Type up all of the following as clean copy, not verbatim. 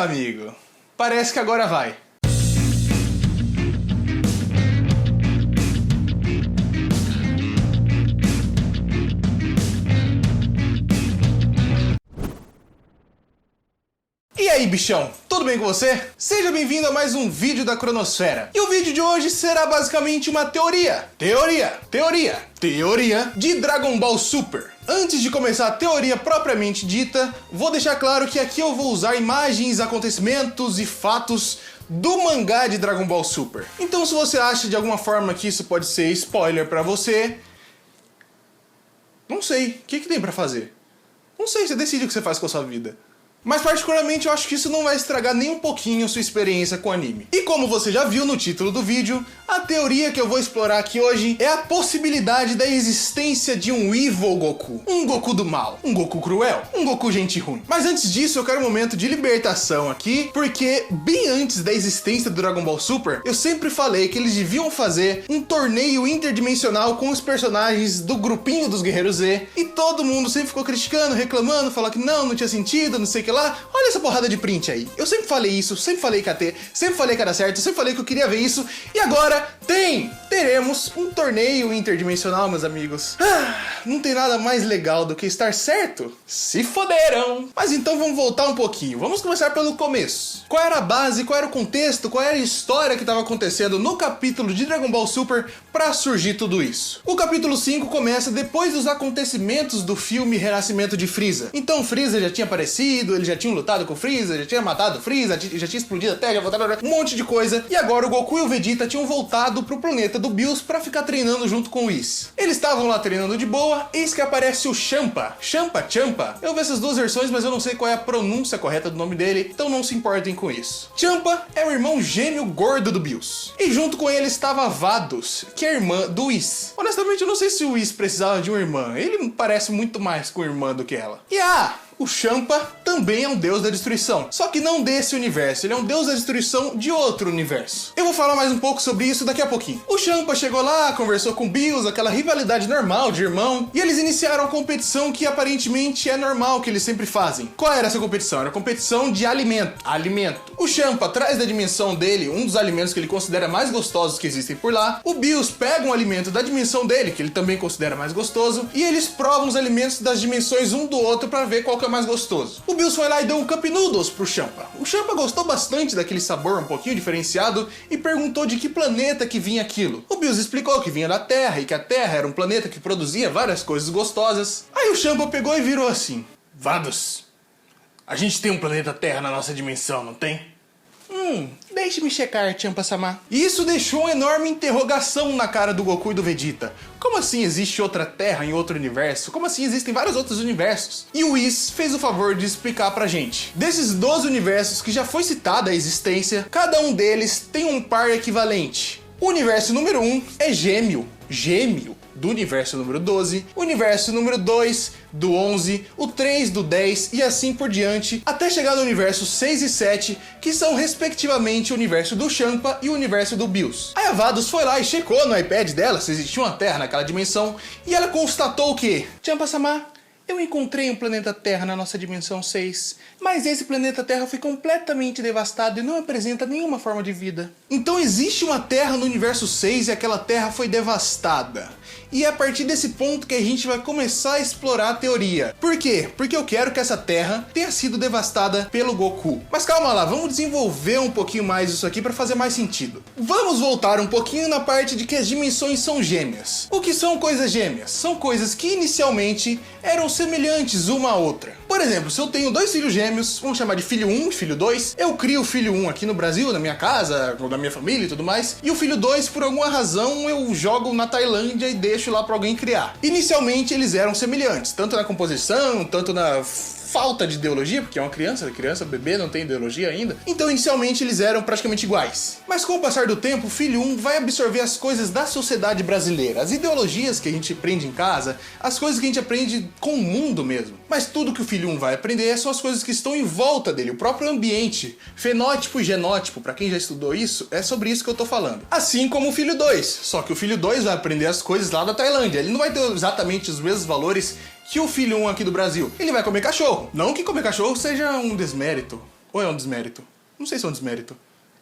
amigo. Parece que agora vai. E aí, bichão, tudo bem com você? Seja bem-vindo a mais um vídeo da Cronosfera. E o vídeo de hoje será basicamente uma teoria de Dragon Ball Super. Antes de começar a teoria propriamente dita, vou deixar claro que aqui eu vou usar imagens, acontecimentos e fatos do mangá de Dragon Ball Super. Então, se você acha de alguma forma que isso pode ser spoiler pra você, não sei, o que tem pra fazer? Não sei, você decide o que você faz com a sua vida. Mas particularmente eu acho que isso não vai estragar nem um pouquinho sua experiência com o anime. E como você já viu no título do vídeo, a teoria que eu vou explorar aqui hoje é a possibilidade da existência de um Evil Goku. Um Goku do mal, um Goku cruel, um Goku gente ruim. Mas antes disso eu quero um momento de libertação aqui, porque bem antes da existência do Dragon Ball Super, eu sempre falei que eles deviam fazer um torneio interdimensional com os personagens do grupinho dos Guerreiros Z, e todo mundo sempre ficou criticando, reclamando, falando que não tinha sentido, não sei o que lá. Olha essa porrada de print aí. Eu sempre falei isso, sempre falei que ia ter, sempre falei que era certo, sempre falei que eu queria ver isso. E agora teremos um torneio interdimensional, meus amigos. Não tem nada mais legal do que estar certo? Se foderam! Mas então vamos voltar um pouquinho. Vamos começar pelo começo. Qual era a base, qual era o contexto, qual era a história que estava acontecendo no capítulo de Dragon Ball Super para surgir tudo isso? O capítulo 5 começa depois dos acontecimentos do filme Renascimento de Freeza. Então Freeza já tinha aparecido, eles já tinham lutado com o Freeza, já tinha matado o Freeza, já tinha explodido a Terra, já voltado um monte de coisa. E agora o Goku e o Vegeta tinham voltado pro planeta do Bills para ficar treinando junto com o Whis. Eles estavam lá treinando de boa, eis que aparece o Champa. Champa. Eu vi essas duas versões, mas eu não sei qual é a pronúncia correta do nome dele, então não se importem com isso. Champa é o irmão gêmeo gordo do Bills. E junto com ele estava Vados, que é a irmã do Whis. Honestamente, eu não sei se o Whis precisava de uma irmã. Ele parece muito mais com a irmã do que ela. E o Champa também é um deus da destruição, só que não desse universo, ele é um deus da destruição de outro universo. Eu vou falar mais um pouco sobre isso daqui a pouquinho. O Champa chegou lá, conversou com o Bills, aquela rivalidade normal de irmão, e eles iniciaram a competição que aparentemente é normal, que eles sempre fazem. Qual era essa competição? Era a competição de alimento. O Champa traz da dimensão dele um dos alimentos que ele considera mais gostosos que existem por lá. O Bills pega um alimento da dimensão dele, que ele também considera mais gostoso, e eles provam os alimentos das dimensões um do outro para ver qual que é mais gostoso. O Bills foi lá e deu um Cup Noodles pro Champa. O Champa gostou bastante daquele sabor um pouquinho diferenciado e perguntou de que planeta que vinha aquilo. O Bills explicou que vinha da Terra e que a Terra era um planeta que produzia várias coisas gostosas. Aí o Champa pegou e virou assim: Vados, a gente tem um planeta Terra na nossa dimensão, não tem? Deixe-me checar, Champa-sama. E isso deixou uma enorme interrogação na cara do Goku e do Vegeta. Como assim existe outra Terra em outro universo? Como assim existem vários outros universos? E o Whis fez o favor de explicar pra gente. Desses 12 universos que já foi citada a existência, cada um deles tem um par equivalente. O universo número 1 é gêmeo do universo número 12, o universo número 2 do 11, o 3 do 10 e assim por diante, até chegar no universo 6 e 7, que são respectivamente o universo do Champa e o universo do Bills. A Vados foi lá e checou no iPad dela se existia uma Terra naquela dimensão, e ela constatou que: Champa-sama, eu encontrei um planeta Terra na nossa dimensão 6, mas esse planeta Terra foi completamente devastado e não apresenta nenhuma forma de vida. Então existe uma Terra no universo 6 e aquela Terra foi devastada. E é a partir desse ponto que a gente vai começar a explorar a teoria. Por quê? Porque eu quero que essa Terra tenha sido devastada pelo Goku. Mas calma lá, vamos desenvolver um pouquinho mais isso aqui para fazer mais sentido. Vamos voltar um pouquinho na parte de que as dimensões são gêmeas. O que são coisas gêmeas? São coisas que inicialmente eram semelhantes uma à outra. Por exemplo, se eu tenho dois filhos gêmeos, vamos chamar de filho 1 e filho 2, eu crio o filho 1 aqui no Brasil, na minha casa, na minha família e tudo mais, e o filho 2, por alguma razão, eu jogo na Tailândia e deixo lá para alguém criar. Inicialmente eles eram semelhantes, tanto na composição, tanto na falta de ideologia, porque é uma criança, bebê, não tem ideologia ainda. Então, inicialmente, eles eram praticamente iguais. Mas com o passar do tempo, o filho 1 vai absorver as coisas da sociedade brasileira, as ideologias que a gente aprende em casa, as coisas que a gente aprende com o mundo mesmo. Mas tudo que o filho 1 vai aprender são as coisas que estão em volta dele, o próprio ambiente, fenótipo e genótipo, pra quem já estudou isso, é sobre isso que eu tô falando. Assim como o filho 2, só que o filho 2 vai aprender as coisas lá da Tailândia, ele não vai ter exatamente os mesmos valores que o filho 1 aqui do Brasil. Ele vai comer cachorro. Não que comer cachorro seja um desmérito. Ou é um desmérito? Não sei se é um desmérito.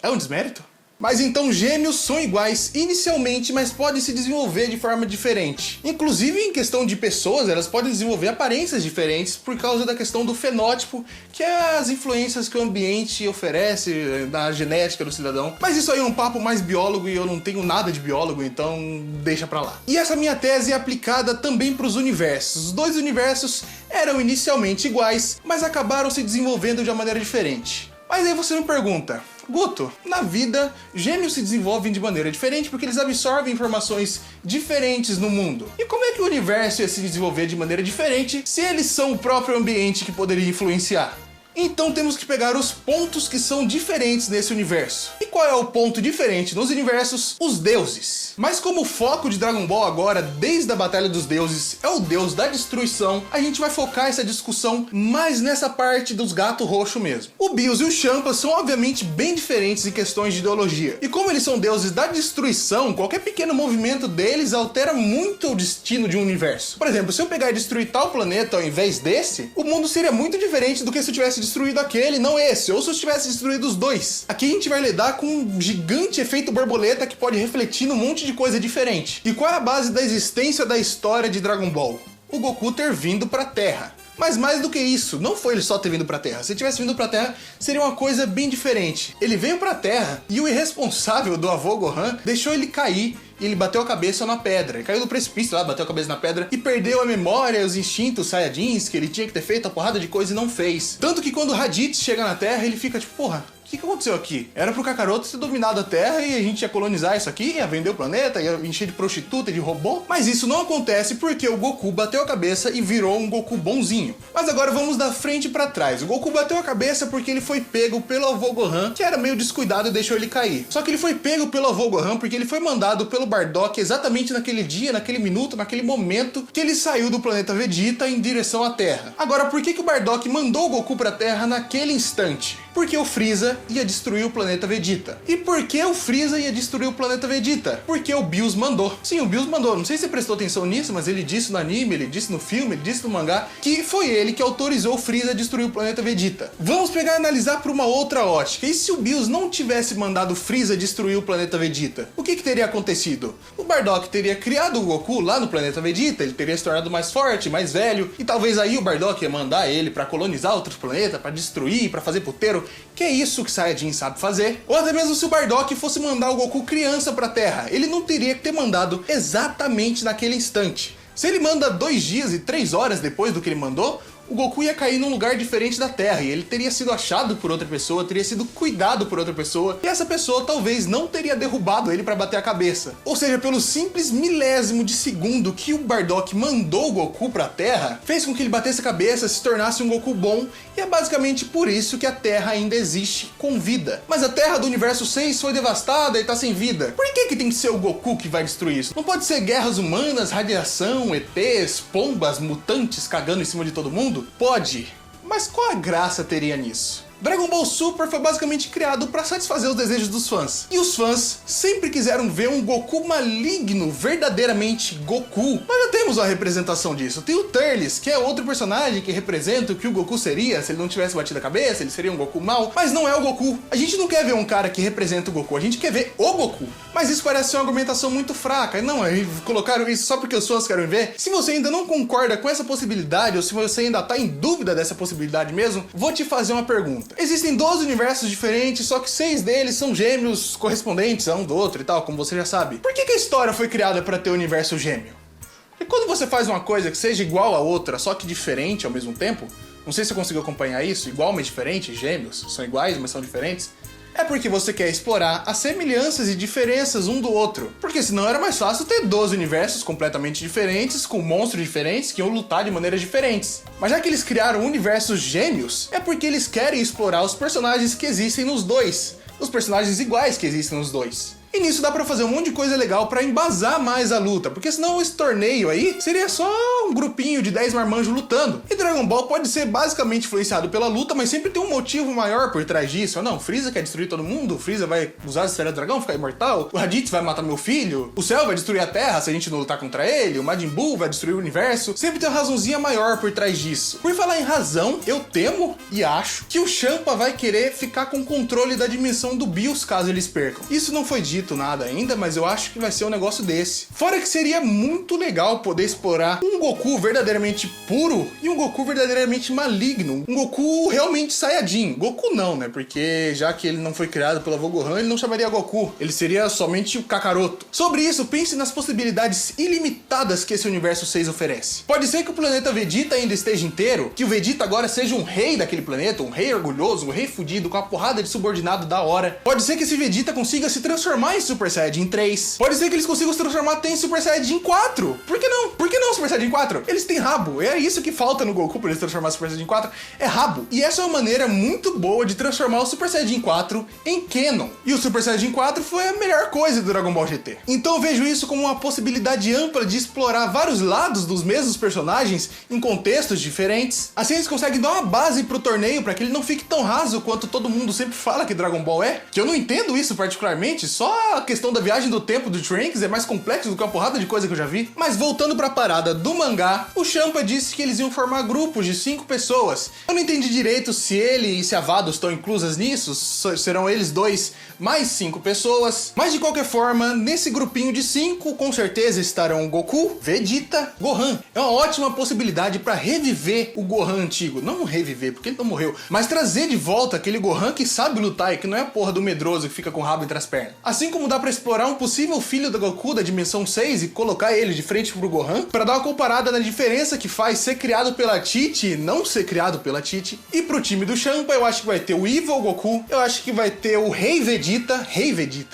É um desmérito? Mas então gêmeos são iguais inicialmente, mas podem se desenvolver de forma diferente. Inclusive em questão de pessoas, elas podem desenvolver aparências diferentes por causa da questão do fenótipo, que é as influências que o ambiente oferece na genética do cidadão. Mas isso aí é um papo mais biólogo e eu não tenho nada de biólogo, então deixa pra lá. E essa minha tese é aplicada também para os universos. Os dois universos eram inicialmente iguais, mas acabaram se desenvolvendo de uma maneira diferente. Mas aí você me pergunta, Guto, na vida, gêmeos se desenvolvem de maneira diferente porque eles absorvem informações diferentes no mundo. E como é que o universo ia se desenvolver de maneira diferente se eles são o próprio ambiente que poderia influenciar? Então temos que pegar os pontos que são diferentes nesse universo. E qual é o ponto diferente nos universos? Os deuses. Mas como o foco de Dragon Ball agora, desde a Batalha dos Deuses, é o deus da destruição, a gente vai focar essa discussão mais nessa parte dos gatos roxos mesmo. O Bills e o Champa são obviamente bem diferentes em questões de ideologia. E como eles são deuses da destruição, qualquer pequeno movimento deles altera muito o destino de um universo. Por exemplo, se eu pegar e destruir tal planeta ao invés desse, o mundo seria muito diferente do que se eu tivesse destruído aquele, não esse, ou se eu tivesse destruído os dois. Aqui a gente vai lidar com um gigante efeito borboleta que pode refletir num monte de coisa diferente. E qual é a base da existência da história de Dragon Ball? O Goku ter vindo pra Terra. Mas mais do que isso, não foi ele só ter vindo pra Terra. Se ele tivesse vindo pra Terra, seria uma coisa bem diferente. Ele veio pra Terra e o irresponsável do avô Gohan deixou ele cair e ele bateu a cabeça na pedra. Ele caiu do precipício lá, bateu a cabeça na pedra e perdeu a memória, os instintos saiyajins que ele tinha que ter feito a porrada de coisa e não fez. Tanto que quando o Raditz chega na Terra, ele fica tipo, porra, o que aconteceu aqui? Era pro Kakaroto ter dominado a Terra e a gente ia colonizar isso aqui, ia vender o planeta, ia encher de prostituta, de robô. Mas isso não acontece porque o Goku bateu a cabeça e virou um Goku bonzinho. Mas agora vamos da frente pra trás. O Goku bateu a cabeça porque ele foi pego pelo avô Gohan, que era meio descuidado e deixou ele cair. Só que ele foi pego pelo avô Gohan porque ele foi mandado pelo Bardock exatamente naquele dia, naquele minuto, naquele momento que ele saiu do planeta Vegeta em direção à Terra. Agora, por que o Bardock mandou o Goku pra Terra naquele instante? Porque o Freeza ia destruir o planeta Vegeta. E por que o Freeza ia destruir o planeta Vegeta? Porque o Bills mandou. Sim, o Bills mandou. Não sei se você prestou atenção nisso, mas ele disse no anime, ele disse no filme, ele disse no mangá, que foi ele que autorizou o Freeza a destruir o planeta Vegeta. Vamos pegar e analisar por uma outra ótica. E se o Bills não tivesse mandado o Freeza destruir o planeta Vegeta? O que teria acontecido? O Bardock teria criado o Goku lá no planeta Vegeta, ele teria se tornado mais forte, mais velho, e talvez aí o Bardock ia mandar ele pra colonizar outros planetas, pra destruir, pra fazer puteiro, que é isso que Saiyajin sabe fazer. Ou até mesmo se o Bardock fosse mandar o Goku criança pra Terra, ele não teria que ter mandado exatamente naquele instante. Se ele manda 2 dias e 3 horas depois do que ele mandou, o Goku ia cair num lugar diferente da Terra e ele teria sido achado por outra pessoa, teria sido cuidado por outra pessoa, e essa pessoa talvez não teria derrubado ele pra bater a cabeça. Ou seja, pelo simples milésimo de segundo que o Bardock mandou o Goku pra Terra, fez com que ele batesse a cabeça, se tornasse um Goku bom, e é basicamente por isso que a Terra ainda existe com vida. Mas a Terra do Universo 6 foi devastada e tá sem vida. Por que tem que ser o Goku que vai destruir isso? Não pode ser guerras humanas, radiação, ETs, pombas, mutantes cagando em cima de todo mundo? Pode, mas qual a graça teria nisso? Dragon Ball Super foi basicamente criado para satisfazer os desejos dos fãs. E os fãs sempre quiseram ver um Goku maligno, verdadeiramente Goku. Nós já temos uma representação disso. Tem o Turles, que é outro personagem que representa o que o Goku seria se ele não tivesse batido a cabeça, ele seria um Goku mau. Mas não é o Goku. A gente não quer ver um cara que representa o Goku, a gente quer ver o Goku. Mas isso parece ser uma argumentação muito fraca. Não, colocaram isso só porque os fãs querem ver. Se você ainda não concorda com essa possibilidade, ou se você ainda tá em dúvida dessa possibilidade mesmo, vou te fazer uma pergunta. Existem 12 universos diferentes, só que 6 deles são gêmeos correspondentes a um do outro e tal, como você já sabe. Por que a história foi criada para ter o universo gêmeo? E quando você faz uma coisa que seja igual a outra, só que diferente ao mesmo tempo, não sei se você conseguiu acompanhar isso, igual mas diferente, gêmeos, são iguais mas são diferentes, é porque você quer explorar as semelhanças e diferenças um do outro. Porque senão era mais fácil ter 12 universos completamente diferentes, com monstros diferentes, que iam lutar de maneiras diferentes. Mas já que eles criaram universos gêmeos, é porque eles querem explorar os personagens que existem nos dois. Os personagens iguais que existem nos dois. E nisso dá pra fazer um monte de coisa legal pra embasar mais a luta, porque senão esse torneio aí seria só um grupinho de 10 marmanjos lutando. E Dragon Ball pode ser basicamente influenciado pela luta, mas sempre tem um motivo maior por trás disso. Não, o Freeza quer destruir todo mundo, o Freeza vai usar a esfera do dragão, ficar imortal, o Raditz vai matar meu filho, o Cell vai destruir a Terra se a gente não lutar contra ele, o Majin Buu vai destruir o universo. Sempre tem uma razãozinha maior por trás disso. Por falar em razão, eu temo e acho que o Champa vai querer ficar com o controle da dimensão do Bills caso eles percam. Isso não foi dito nada ainda, mas eu acho que vai ser um negócio desse. Fora que seria muito legal poder explorar um Goku verdadeiramente puro e um Goku verdadeiramente maligno. Um Goku realmente Saiyajin. Goku não, né? Porque já que ele não foi criado pela avó Gohan, ele não chamaria Goku. Ele seria somente o Kakaroto. Sobre isso, pense nas possibilidades ilimitadas que esse universo 6 oferece. Pode ser que o planeta Vegeta ainda esteja inteiro, que o Vegeta agora seja um rei daquele planeta, um rei orgulhoso, um rei fudido, com uma porrada de subordinado da hora. Pode ser que esse Vegeta consiga se transformar em Super Saiyajin 3. Pode ser que eles consigam se transformar até em Super Saiyajin 4. Por que não? Por que não Super Saiyajin 4? Eles têm rabo. É isso que falta no Goku para eles transformar Super Saiyajin 4. É rabo. E essa é uma maneira muito boa de transformar o Super Saiyajin 4 em canon. E o Super Saiyajin 4 foi a melhor coisa do Dragon Ball GT. Então eu vejo isso como uma possibilidade ampla de explorar vários lados dos mesmos personagens em contextos diferentes. Assim eles conseguem dar uma base pro torneio para que ele não fique tão raso quanto todo mundo sempre fala que Dragon Ball é. Que eu não entendo isso particularmente, só a questão da viagem do tempo do Trunks é mais complexo do que uma porrada de coisa que eu já vi. Mas voltando pra parada do mangá, o Champa disse que eles iam formar grupos de 5 pessoas. Eu não entendi direito se ele e se a Vados estão inclusas nisso, serão eles dois mais 5 pessoas. Mas de qualquer forma, nesse grupinho de 5, com certeza estarão Goku, Vegeta, Gohan. É uma ótima possibilidade pra reviver o Gohan antigo. Não reviver, porque ele não morreu, mas trazer de volta aquele Gohan que sabe lutar e que não é a porra do medroso que fica com o rabo entre as pernas. Assim como dá pra explorar um possível filho do Goku da dimensão 6 e colocar ele de frente pro Gohan, pra dar uma comparada na diferença que faz ser criado pela Tite e não ser criado pela Tite. E pro time do Champa, eu acho que vai ter o Evil Goku, eu acho que vai ter o Rei Vegeta,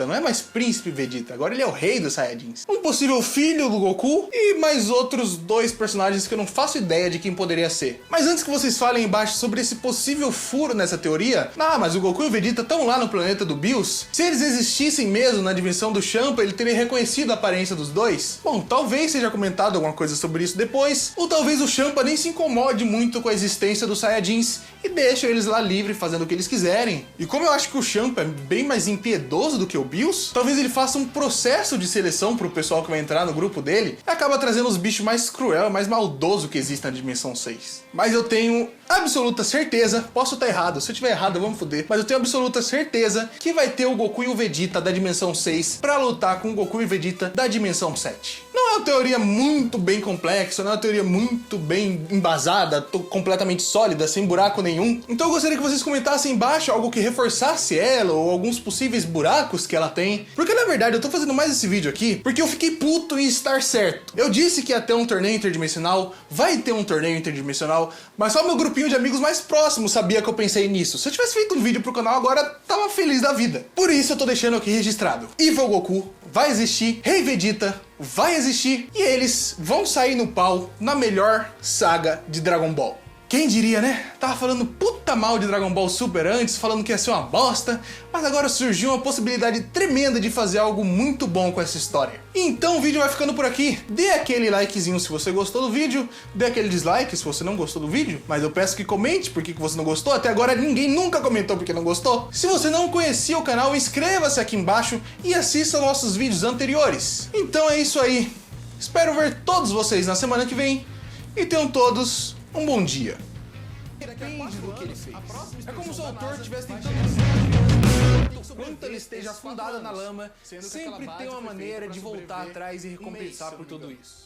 não é mais Príncipe Vegeta, agora ele é o Rei dos Saiyajins. Um possível filho do Goku e mais outros 2 personagens que eu não faço ideia de quem poderia ser. Mas antes que vocês falem embaixo sobre esse possível furo nessa teoria, mas o Goku e o Vegeta estão lá no planeta do Bills, se eles existissem mesmo na dimensão do Champa, ele teria reconhecido a aparência dos dois? Bom, talvez seja comentado alguma coisa sobre isso depois, ou talvez o Champa nem se incomode muito com a existência dos Saiyajins e deixa eles lá livre fazendo o que eles quiserem. E como eu acho que o Champa é bem mais impiedoso do que o Bills, talvez ele faça um processo de seleção pro pessoal que vai entrar no grupo dele e acaba trazendo os bichos mais cruel, mais maldoso que existe na dimensão 6. Mas eu tenho absoluta certeza, posso estar errado, se eu tiver errado vamos foder, mas eu tenho absoluta certeza que vai ter o Goku e o Vegeta da dimensão 6 pra lutar com o Goku e Vegeta da dimensão 7. Não é uma teoria muito bem complexa, não é uma teoria muito bem embasada, completamente sólida, sem buraco nenhum. Então eu gostaria que vocês comentassem embaixo algo que reforçasse ela ou alguns possíveis buracos que ela tem. Porque na verdade eu tô fazendo mais esse vídeo aqui porque eu fiquei puto em estar certo. Eu disse que ia ter um torneio interdimensional, vai ter um torneio interdimensional, mas só meu grupinho de amigos mais próximos sabia que eu pensei nisso. Se eu tivesse feito um vídeo pro canal agora, tava feliz da vida. Por isso eu tô deixando aqui registrado. Evil Goku vai existir, Rei Vegeta vai existir e eles vão sair no pau na melhor saga de Dragon Ball. Quem diria, né? Tava falando puta mal de Dragon Ball Super antes, falando que ia ser uma bosta, mas agora surgiu uma possibilidade tremenda de fazer algo muito bom com essa história. Então o vídeo vai ficando por aqui. Dê aquele likezinho se você gostou do vídeo, dê aquele dislike se você não gostou do vídeo, mas eu peço que comente porque você não gostou. Até agora ninguém nunca comentou porque não gostou. Se você não conhecia o canal, inscreva-se aqui embaixo e assista nossos vídeos anteriores. Então é isso aí. Espero ver todos vocês na semana que vem e tenham todos um bom dia. Depende do que ele fez. É como se o autor tivesse tentando enquanto ele esteja afundado na lama, sempre tem uma maneira de voltar atrás e recompensar por tudo isso.